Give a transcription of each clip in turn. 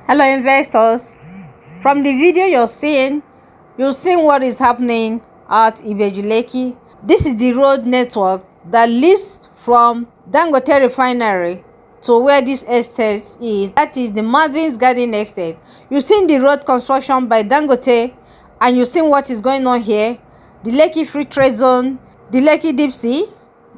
Hello investors. From the video you've seen what is happening at Ibeju Lekki. This is the road network that leads from Dangote Refinery to where this estate is. That is the Maldives Garden Estate. You've seen the road construction by Dangote, and you've seen what is going on here. The Lekki Free Trade Zone, the Lekki Deep Sea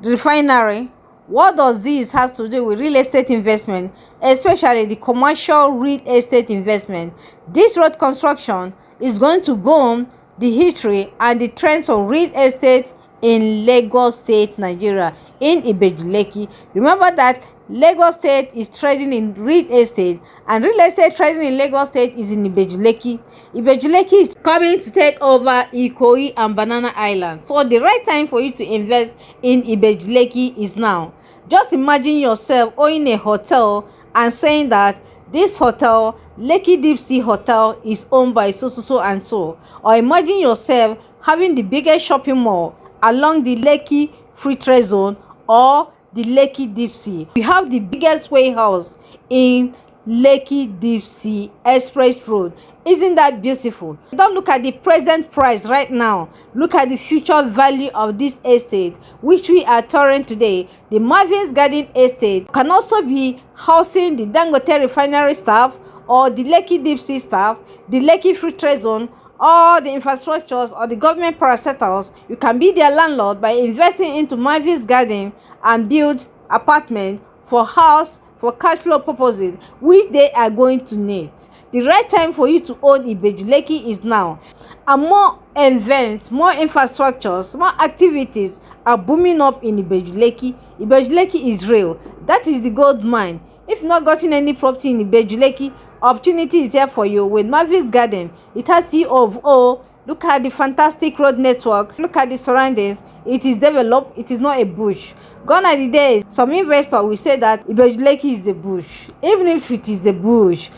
Refinery. What does this have to do with real estate investment, especially the commercial real estate investment? This road construction is going to boom the history and the trends of real estate in Lagos State, Nigeria, in Ibeju Lekki. Remember that Lagos State is trading in real estate, and real estate trading in Lagos State is in Ibeju Lekki. Ibeju Lekki is coming to take over Ikoyi and Banana Island. So the right time for you to invest in Ibeju Lekki is now. Just imagine yourself owning a hotel and saying that this hotel, Lekki Deep Sea Hotel, is owned by so and so. Or imagine yourself having the biggest shopping mall along the Lekki Free Trade Zone or the Lekki Deep Sea. We have the biggest warehouse in Lekki Deep Sea Express Road. Isn't that beautiful? Don't look at the present price right now. Look at the future value of this estate, which we are touring today. The Maldives Garden Estate can also be housing the Dangote Refinery staff, or the Lekki Deep Sea staff, the Lekki Free Trade Zone, or the infrastructures or the government parastatals. You can be their landlord by investing into Maldives Garden and build apartment for house for cash flow purposes, which they are going to need. The right time for you to own Ibeju Lekki is now. And more events, more infrastructures, more activities are booming up in Ibeju Lekki. Ibeju Lekki is real. That is the gold mine. If you've not gotten any property in Ibeju Lekki, opportunity is here for you with Maldives Garden. It has 𝐴kodo. Look at the fantastic road network. Look at the surroundings. It is developed. It is not a bush. Gone are the days some investor will say that Ibeju Lekki is the bush. Even if it is the bush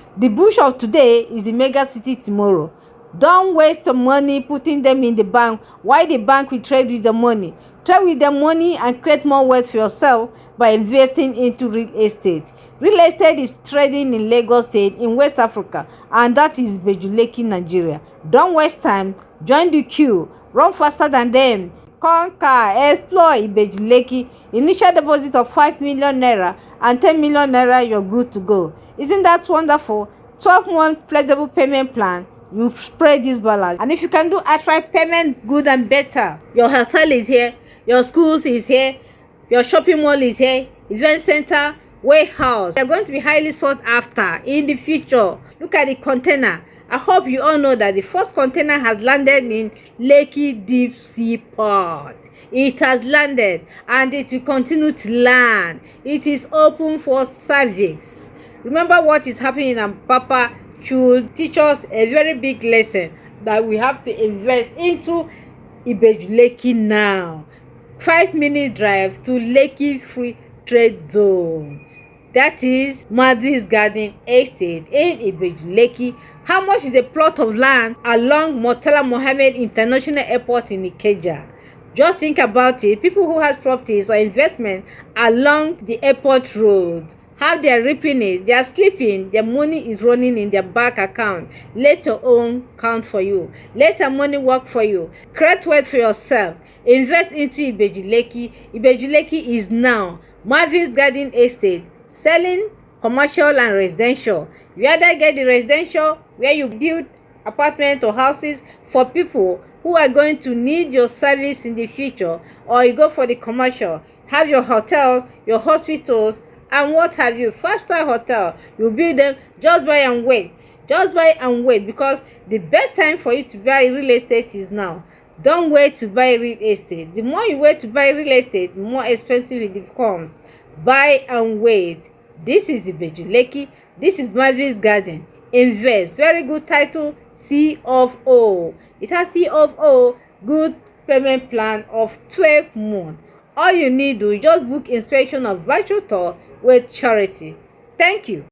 of today is the mega city tomorrow. Don't waste your money putting them in the bank. Why the bank will trade with the money? Trade with the money and create more wealth for yourself by investing into real estate. Real estate is trading in Lagos State in West Africa, and that is Ibeju Lekki, Nigeria. Don't waste time. Join the queue. Run faster than them. Conquer, explore Ibeju Lekki. Initial deposit of 5 million naira and 10 million naira, you're good to go. Isn't that wonderful? 12-month flexible payment plan. You spread this balance, and if you can do outright payment, good and better. Your hotel is here, your schools is here, your shopping mall is here, event center, warehouse. They're going to be highly sought after in the future. Look at the container. I hope you all know that the first container has landed in Lekki Deep Sea Port. It has landed and it will continue to land. It is open for service. Remember what is happening, and Papa should teach us a very big lesson that we have to invest into Ibeju Lekki now. 5-minute drive to Lekki Free Trade Zone. That is Maldives Garden Estate in Ibeju Lekki. How much is a plot of land along Murtala Mohammed International Airport in 𝐿𝑒𝑘𝑘𝑖? Just think about it. People who have properties or investment along the airport road, how they are reaping it, they are sleeping, their money is running in their bank account. Let your own count for you. Let your money work for you. Create wealth for yourself. Invest into Ibeju Lekki. Ibeju Lekki is now Maldives Garden Estate, selling commercial and residential. You either get the residential where you build apartments or houses for people who are going to need your service in the future, or you go for the commercial, have your hotels, your hospitals, and what have you. 5-star hotel, you build them. Just buy and wait. Just buy and wait, because the best time for you to buy real estate is now. Don't wait to buy real estate. The more you wait to buy real estate, the more expensive it becomes. Buy and wait. This is Ibeju Lekki. This is Maldives Garden. Invest. Very good title. 𝐶_O. It has 𝐶_O. Good payment plan of 12 months. All you need to just book inspection of virtual tour with charity. Thank you.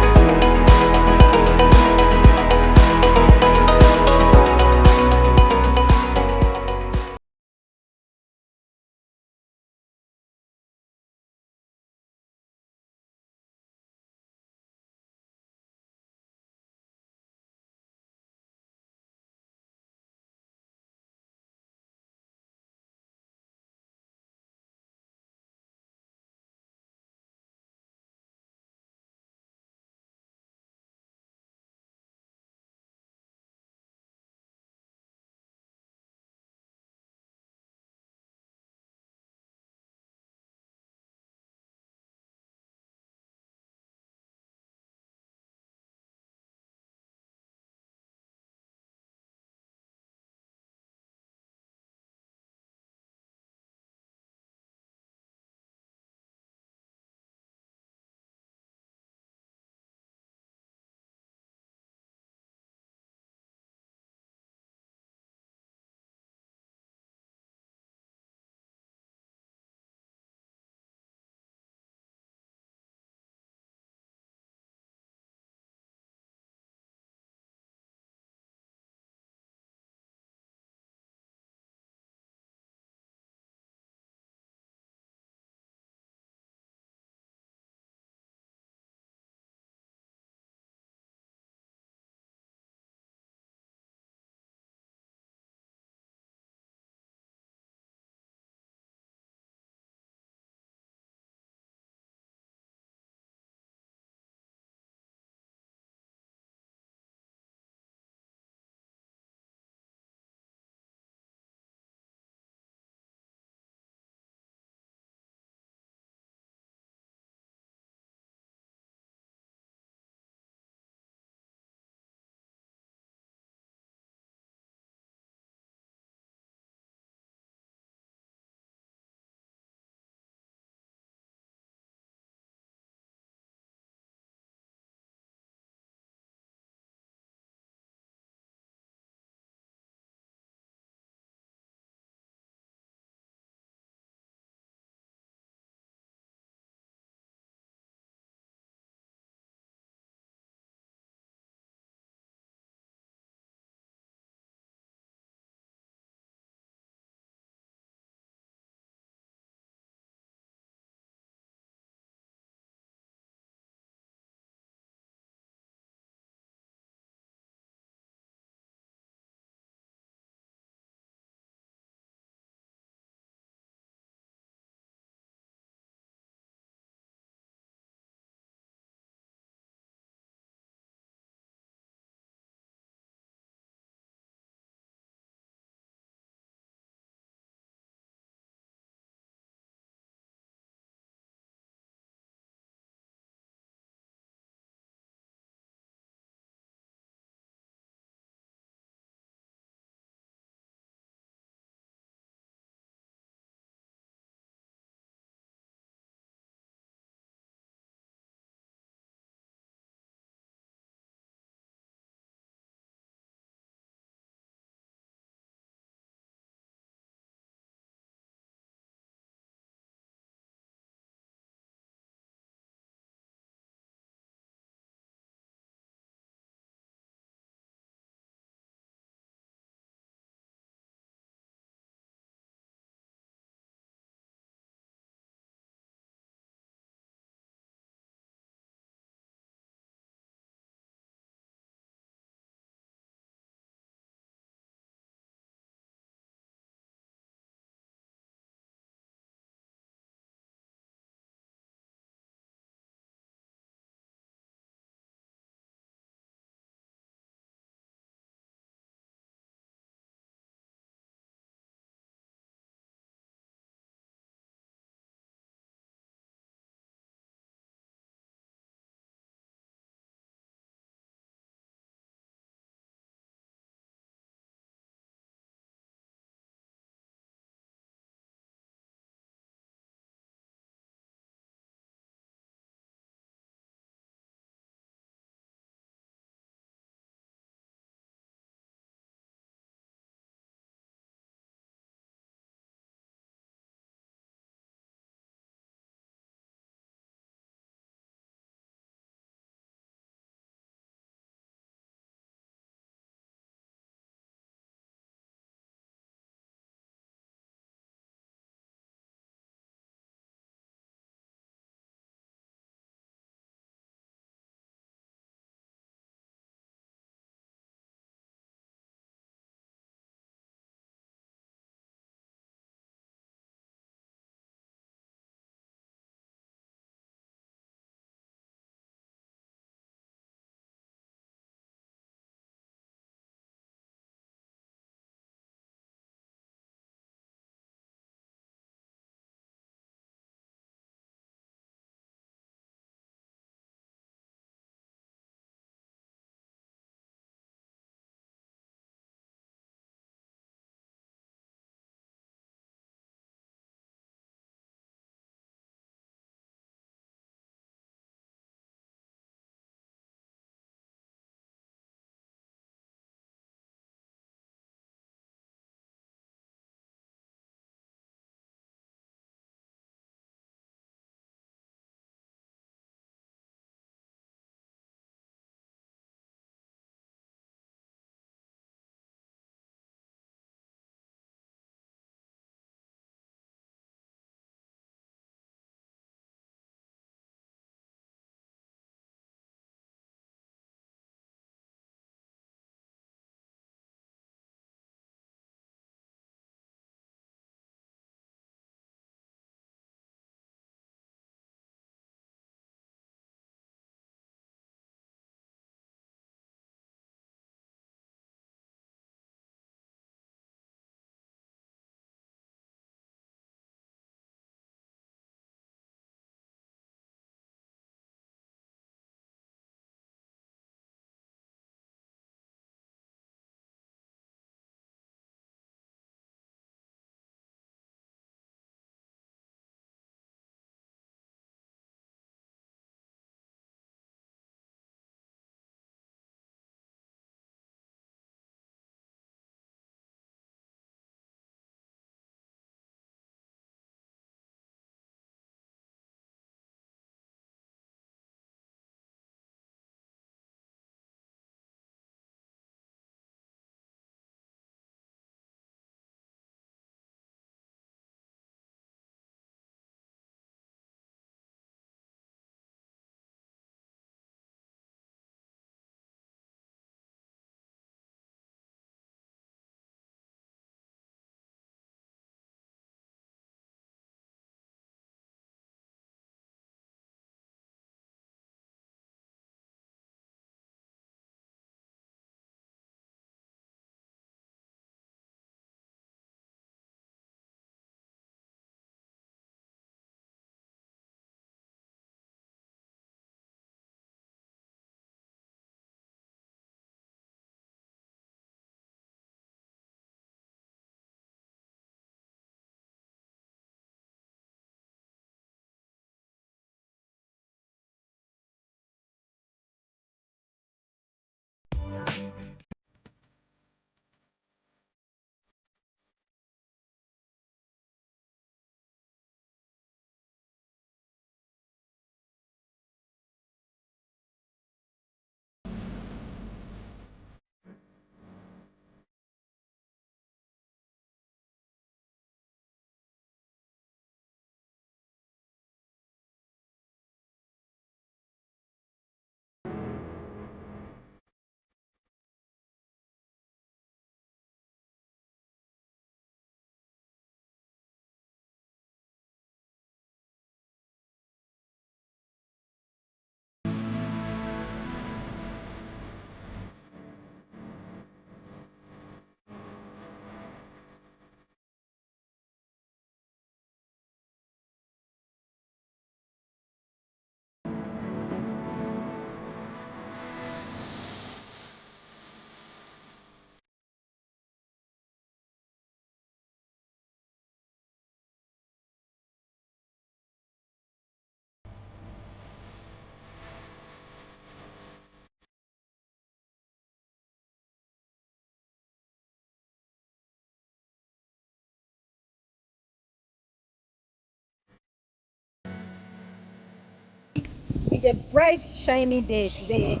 It's a bright, shiny day today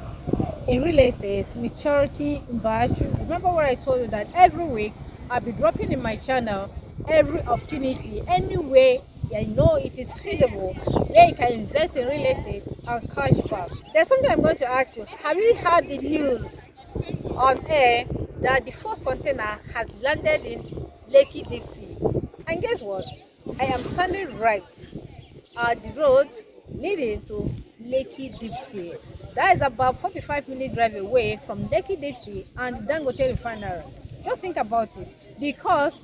in real estate with Charity in Ibeju. Remember what I told you that every week I'll be dropping in my channel every opportunity, any way I know it is feasible, where you can invest in real estate and cash back. There's something I'm going to ask you. Have you heard the news on air that the first container has landed in Lekki Deep Sea? And guess what? I am standing right at the road leading to Lekki Deep Sea. That is about 45-minute drive away from Lekki Deep Sea and Dangote Refinery. Just think about it, because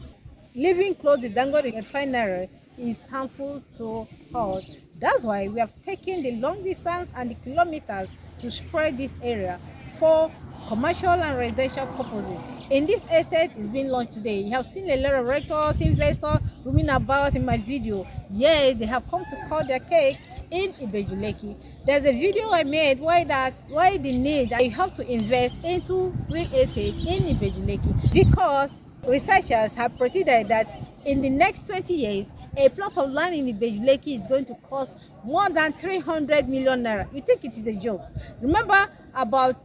living close to Dangote Refinery is harmful to health. That's why we have taken the long distance and the kilometers to spread this area for commercial and residential purposes. In this estate is being launched today. You have seen a lot of realtors, investors roaming about in my video. Yes, they have come to cut their cake in Ibeju Lekki. There's a video I made why the need that you have to invest into real estate in Ibeju Lekki, because researchers have predicted that in the next 20 years, a plot of land in Ibeju Lekki is going to cost more than 300 million naira. You think it is a joke? Remember about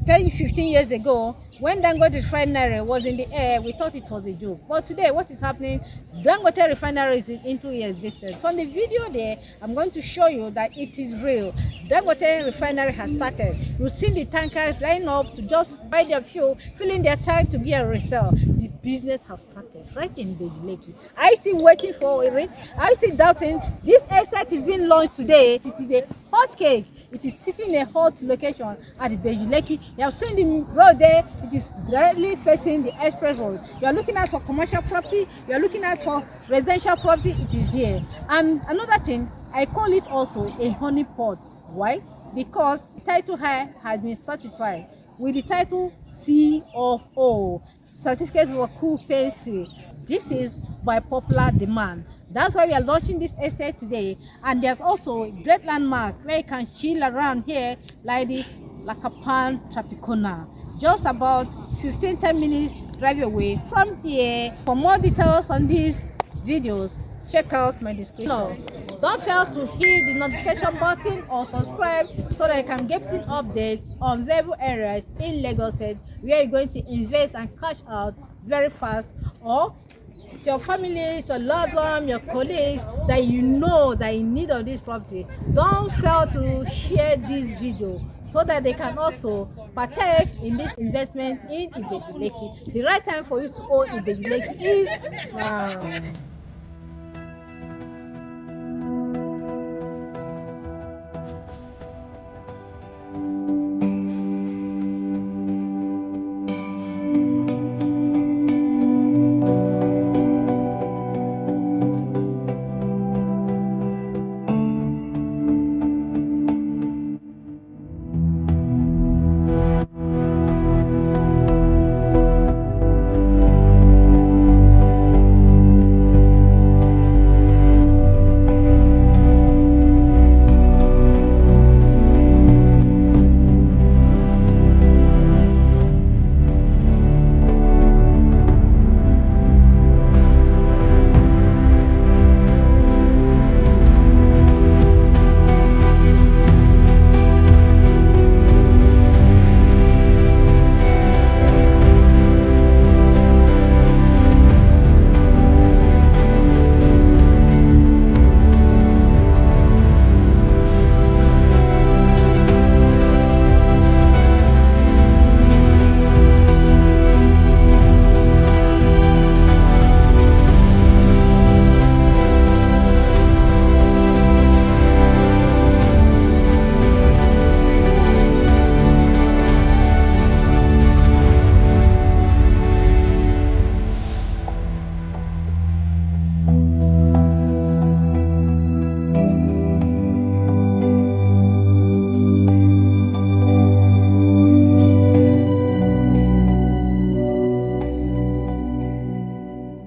10-15 years ago, when Dangote Refinery was in the air, we thought it was a joke. But today, what is happening? Dangote Refinery is into existence. From the video there, I'm going to show you that it is real. Dangote Refinery has started. You've seen the tankers line up to just buy their fuel, filling their tank to be a resell. The business has started right in Ibeju Lekki. Are you still waiting for it? Are you still doubting? This estate is being launched today. It is a hot cake. It is sitting in a hot location at Ibeju Lekki. You have seen the road there. It is directly facing the express road. You are looking at for commercial property. You are looking at for residential property. It is here. And another thing, I call it also a honey pot. Why? Because the title here has been certified with the title C of O, Certificate of Occupancy. This is by popular demand. That's why we are launching this estate today. And there's also a great landmark where you can chill around here, like the Tropicana. Just about 15-10 minutes drive away from here. For more details on these videos, check out my description. Don't fail to hit the notification button or subscribe so that you can get an update on valuable areas in Lagos State where you're going to invest and cash out very fast, or your family, your loved one, your colleagues that you know that in need of this property. Don't fail to share this video so that they can also partake in this investment in Ibeju Lekki. The right time for you to own Ibeju Lekki is now.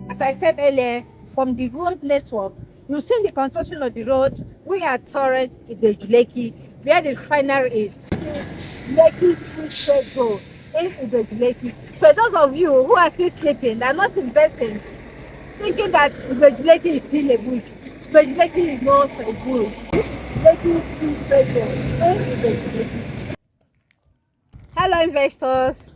As I said earlier, from the road network, you've seen the construction of the road. We are touring Ibeju Lekki, where the refinery is. Lekki-Akodo Road in Ibeju Lekki. For those of you who are still sleeping, they are not investing, thinking that Ibeju Lekki is still a bush. Ibeju Lekki is not a bush. This is Lekki-Akodo pressure in Ibeju Lekki. Hello investors,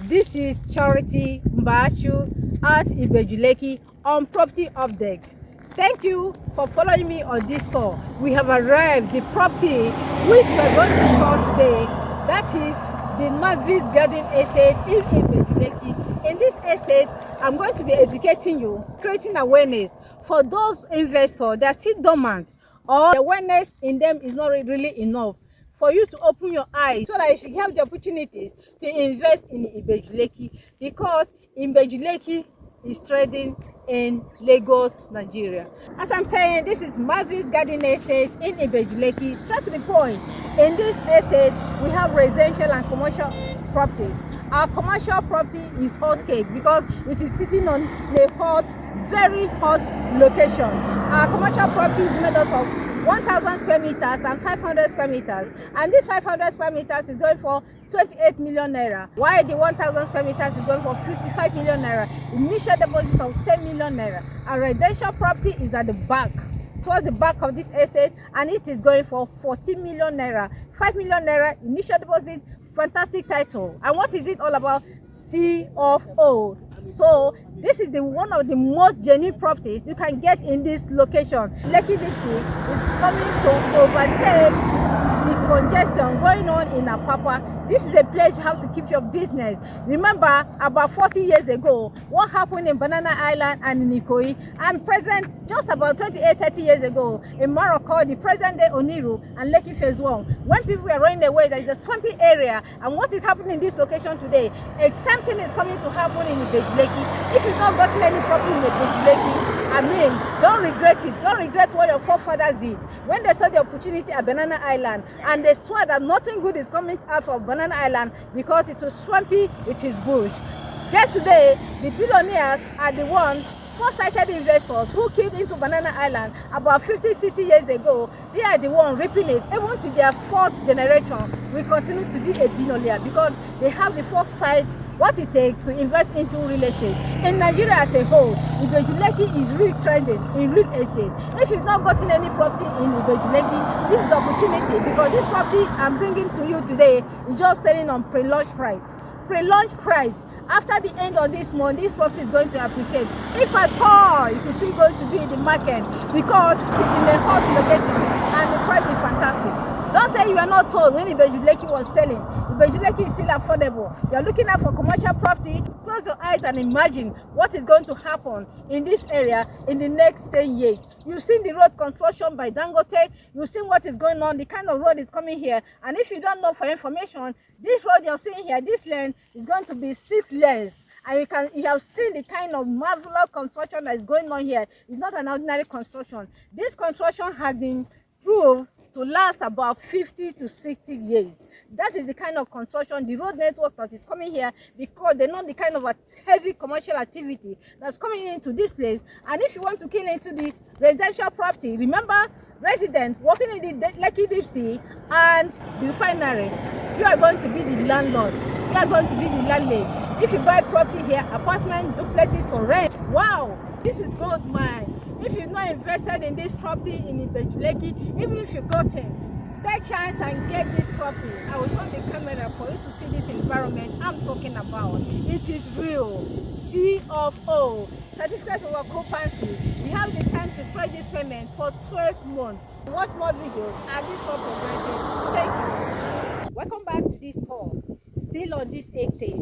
this is Charity Mbashu at Ibeju Lekki on Property Update. Thank you for following me on this tour. We have arrived the property which we are going to tour today. That is the Maldives Garden Estate in Ibeju Lekki. In this estate, I'm going to be educating you, creating awareness for those investors that are still dormant or the awareness in them is not really enough for you to open your eyes so that you have the opportunities to invest in Ibeju Lekki, because Ibeju Lekki is trading in Lagos, Nigeria. As I'm saying, this is Maldives Garden Estate in Ibeju Lekki. Straight to the point, in this estate we have residential and commercial properties. Our commercial property is hot cake because it is sitting on a hot, very hot location. Our commercial property is made up of 1,000 square meters and 500 square meters, and this 500 square meters is going for 28 million naira, while the 1,000 square meters is going for 55 million naira. Initial deposit of 10 million naira. Our residential property is at the back, towards the back of this estate, and it is going for 14 million naira. 5 million naira initial deposit. Fantastic title. And what is it all about? C of O. So this is the one of the most genuine properties you can get in this location. Lekki-Akodo is coming to overtake the congestion going on in Apapa. This is a place you have to keep your business. Remember, about 40 years ago, what happened in Banana Island and in Ikoyi, and present just about 28-30 years ago in Morocco, the present day Oniru and Lekki Phase 1, when people were running away, there is a swampy area. And what is happening in this location today? Something is coming to happen in Ibeju Lekki. If you've not gotten any property in Ibeju Lekki, don't regret it. Don't regret what your forefathers did when they saw the opportunity at Banana Island, and they swore that nothing good is coming out of Banana Island because it was swampy, it is bush. Yesterday, the billionaires are the ones, first-sighted investors who came into Banana Island about 50-60 years ago. They are the ones reaping it. Even to their fourth generation, we continue to be a billionaire because they have the foresight, what it takes to invest into real estate. In Nigeria as a whole, Ibeju Lekki is really trending in real estate. If you've not gotten any property in Ibeju Lekki, this is the opportunity, because this property I'm bringing to you today is just selling on pre-launch price. Pre-launch price. After the end of this month, this property is going to appreciate. If at all, it is still going to be in the market because it's in a hot location and the price is fantastic. Don't say you are not told when Ibeju Lekki was selling. Ibeju Lekki is still affordable. You are looking out for commercial property. Close your eyes and imagine what is going to happen in this area in the next 10 years. You've seen the road construction by Dangote. You've seen what is going on, the kind of road is coming here. And if you don't know, for information, this road you're seeing here, this lane is going to be 6 lanes. And you have seen the kind of marvelous construction that is going on here. It's not an ordinary construction. This construction has been proved to last about 50 to 60 years. That is the kind of construction, the road network that is coming here, because they know the kind of a heavy commercial activity that's coming into this place. And if you want to kill into the residential property, remember, residents working in the Lekki and the refinery, you are going to be the landlords. You are going to be the landlady. If you buy property here, apartment, duplexes for rent, wow, this is gold mine. If you've not invested in this property in Ibeju Lekki, even if you've gotten, take chance and get this property. I will turn the camera for you to see this environment I'm talking about. It is real. C of O. Certificate of Occupancy. We have the time to spread this payment for 12 months. Watch more videos and this stop progressing. Thank you. Welcome back to this tour. Still on this estate.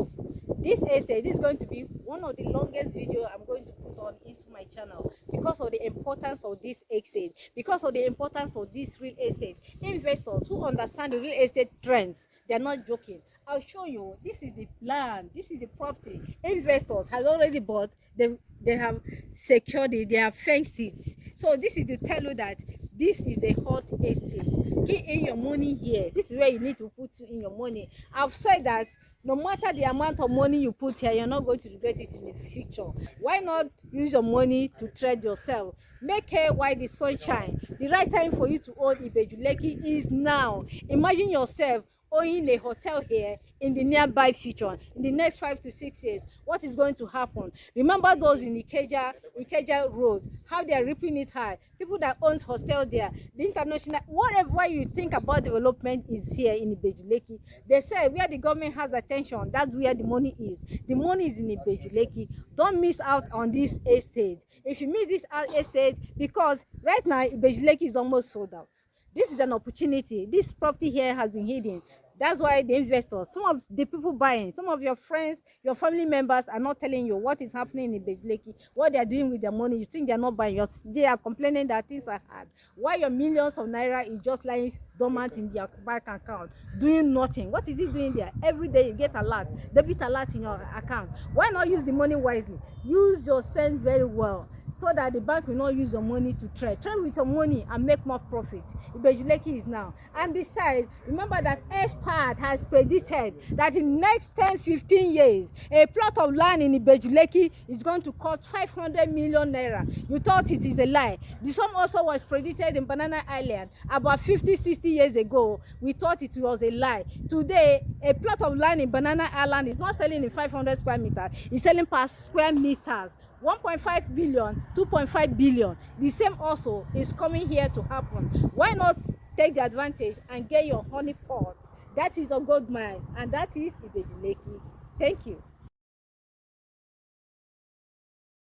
This estate is going to be one of the longest videos I'm going to put on into my channel because of the importance of this estate, because of the importance of this real estate. Investors who understand the real estate trends, they're not joking. I'll show you. This is the land. This is the property. Investors have already bought. They have secured it. They have fenced it. So this is to tell you that this is a hot estate. Keep in your money here. This is where you need to put in your money. I've said that no matter the amount of money you put here, you're not going to regret it in the future. Why not use your money to trade yourself? Make hay while the sun shines. The right time for you to own Ibeju Lekki is now. Imagine yourself owning a hotel here in the nearby future, in the next 5 to 6 years, what is going to happen? Remember those in 𝐿𝑒𝑘𝑘𝑖 Road, how they are ripping it high. People that owns hostel there, the international, whatever you think about development is here in Ibeju Lekki. They say where the government has attention, that's where the money is. The money is in Ibeju Lekki. Don't miss out on this estate. If you miss this estate, because right now Ibeju Lekki is almost sold out. This is an opportunity. This property here has been hidden. That's why the investors, some of the people buying, some of your friends, your family members are not telling you what is happening in Ibeju Lekki, what they are doing with their money. You think they are not buying. They are complaining that things are hard. Why your millions of naira is just lying dormant in their bank account, doing nothing? What is it doing there? Every day you get alert, debit alert in your account. Why not use the money wisely? Use your sense very well, so that the bank will not use your money to trade with your money and make more profit. Ibeju Lekki is now. And besides, remember that expert has predicted that in the next 10-15 years, a plot of land in Ibeju Lekki is going to cost 500 million naira. You thought it is a lie. The same also was predicted in Banana Island about 50-60 years ago. We thought it was a lie. Today, a plot of land in Banana Island is not selling in 500 square meters. It's selling per square meters. 1.5 billion, 2.5 billion. The same also is coming here to happen. Why not take the advantage and get your honey pot? That is a gold mine, and that is Ibeju Lekki. Thank you.